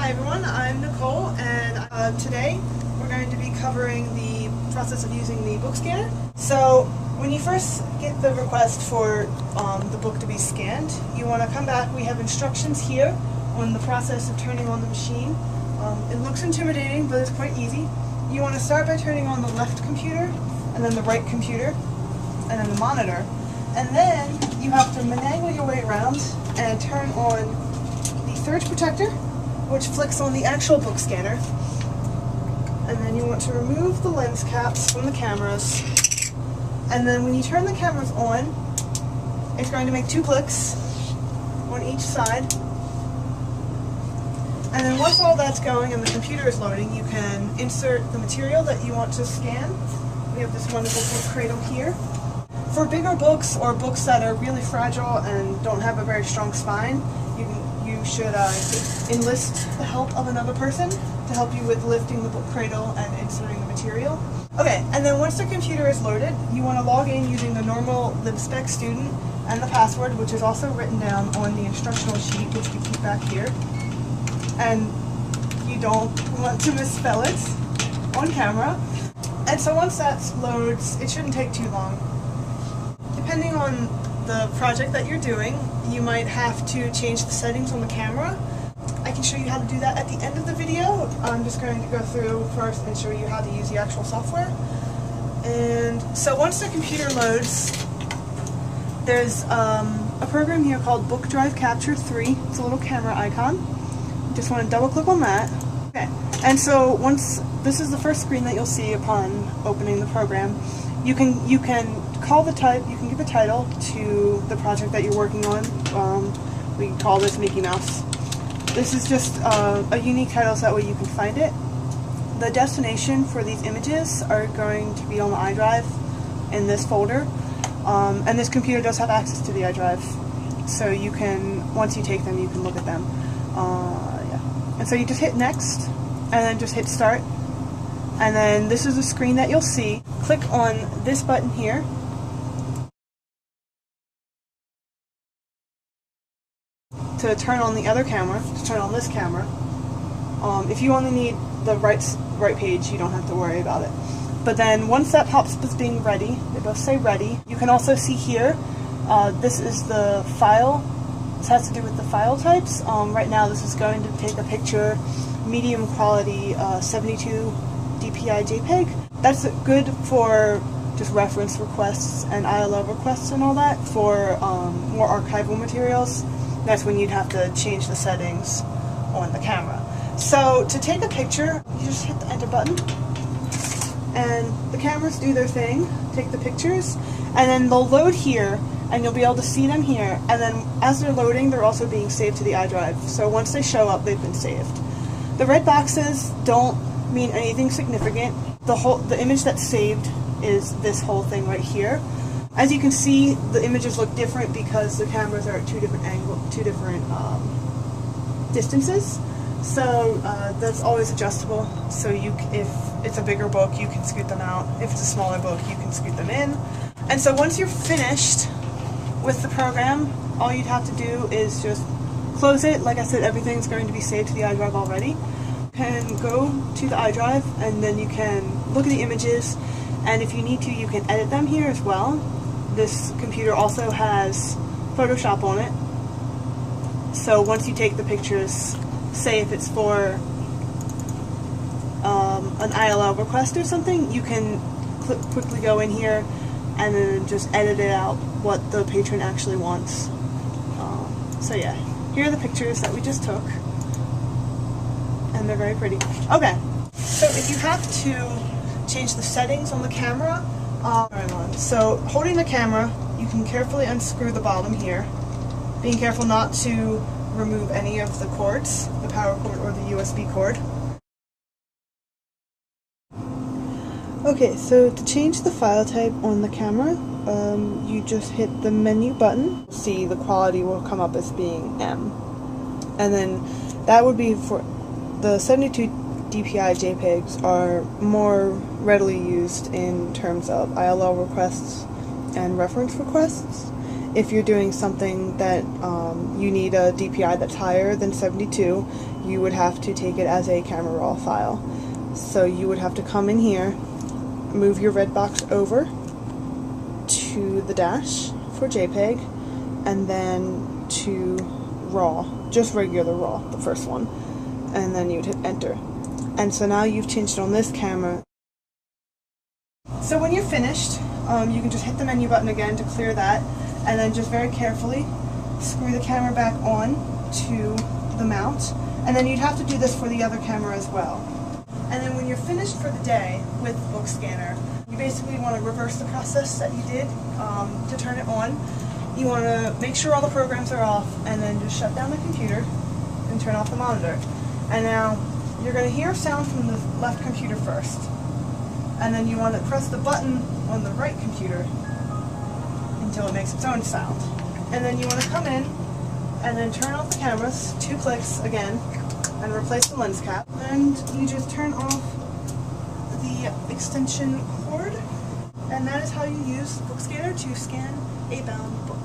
Hi everyone, I'm Nicole, and today we're going to be covering the process of using the book scanner. So when you first get the request for the book to be scanned, you want to come back. We have instructions here on the process of turning on the machine. It looks intimidating, but it's quite easy. You want to start by turning on the left computer, and then the right computer, and then the monitor. And then you have to finagle your way around and turn on the surge protector, which flicks on the actual book scanner. And then you want to remove the lens caps from the cameras. And then when you turn the cameras on, it's going to make 2 clicks on each side. And then once all that's going and the computer is loading, you can insert the material that you want to scan. We have this wonderful book cradle here. For bigger books or books that are really fragile and don't have a very strong spine, you should enlist the help of another person to help you with lifting the book cradle and inserting the material. Okay, and then once the computer is loaded, you want to log in using the normal libspec student and the password, which is also written down on the instructional sheet, which we keep back here. And you don't want to misspell it on camera. And so once that loads, it shouldn't take too long. Depending on the project that you're doing, you might have to change the settings on the camera. I can show you how to do that at the end of the video. I'm just going to go through first and show you how to use the actual software. And so once the computer loads, there's a program here called Book Drive Capture 3. It's a little camera icon. You just want to double click on that. Okay. And so once this is the first screen that you'll see upon opening the program, you can call the type. You can give a title to the project that you're working on. We call this Mickey Mouse. This is just a unique title so that way you can find it. The destination for these images are going to be on the iDrive in this folder. And this computer does have access to the iDrive. So you can, once you take them, you can look at them. Yeah. And so you just hit next, and then just hit start. And then this is the screen that you'll see. Click on this button here. To turn on the other camera, to turn on this camera. If you only need the right page, you don't have to worry about it. But then once that pops up as being ready, they both say ready. You can also see here, this is the file. This has to do with the file types. Right now this is going to take a picture, medium quality 72 DPI JPEG. That's good for just reference requests and ILO requests and all that. For more archival materials, that's when you'd have to change the settings on the camera. So to take a picture, you just hit the enter button, and the cameras do their thing, take the pictures, and then they'll load here, and you'll be able to see them here, and then as they're loading, they're also being saved to the iDrive. So once they show up, they've been saved. The red boxes don't mean anything significant. The image that's saved is this whole thing right here. As you can see, the images look different because the cameras are at two different distances. So that's always adjustable. So if it's a bigger book, you can scoot them out. If it's a smaller book, you can scoot them in. And so once you're finished with the program, all you'd have to do is just close it. Like I said, everything's going to be saved to the iDrive already. You can go to the iDrive, and then you can look at the images, and if you need to, you can edit them here as well. This computer also has Photoshop on it. So once you take the pictures, say if it's for an ILL request or something, you can quickly go in here and then just edit it out what the patron actually wants. So yeah, here are the pictures that we just took, and they're very pretty. Okay, so if you have to change the settings on the camera, so holding the camera, you can carefully unscrew the bottom here, being careful not to remove any of the cords, the power cord or the USB cord. Okay, so to change the file type on the camera, you just hit the menu button. See, the quality will come up as being M. And then that would be for the 72 DPI JPEGs are more readily used in terms of ILL requests and reference requests. If you're doing something that you need a DPI that's higher than 72, you would have to take it as a camera raw file. So you would have to come in here, move your red box over to the dash for JPEG, and then to raw, just regular raw, the first one, and then you'd hit enter. And so now you've changed it on this camera. So when you're finished, you can just hit the menu button again to clear that, and then just very carefully screw the camera back on to the mount, and then you'd have to do this for the other camera as well. And then when you're finished for the day with Bookscanner, you basically want to reverse the process that you did to turn it on. You want to make sure all the programs are off, and then just shut down the computer and turn off the monitor. And now you're going to hear sound from the left computer first, and then you want to press the button on the right computer until it makes its own sound. And then you want to come in and then turn off the cameras, 2 clicks again, and replace the lens cap. And you just turn off the extension cord, and that is how you use Bookscanner to scan a bound book.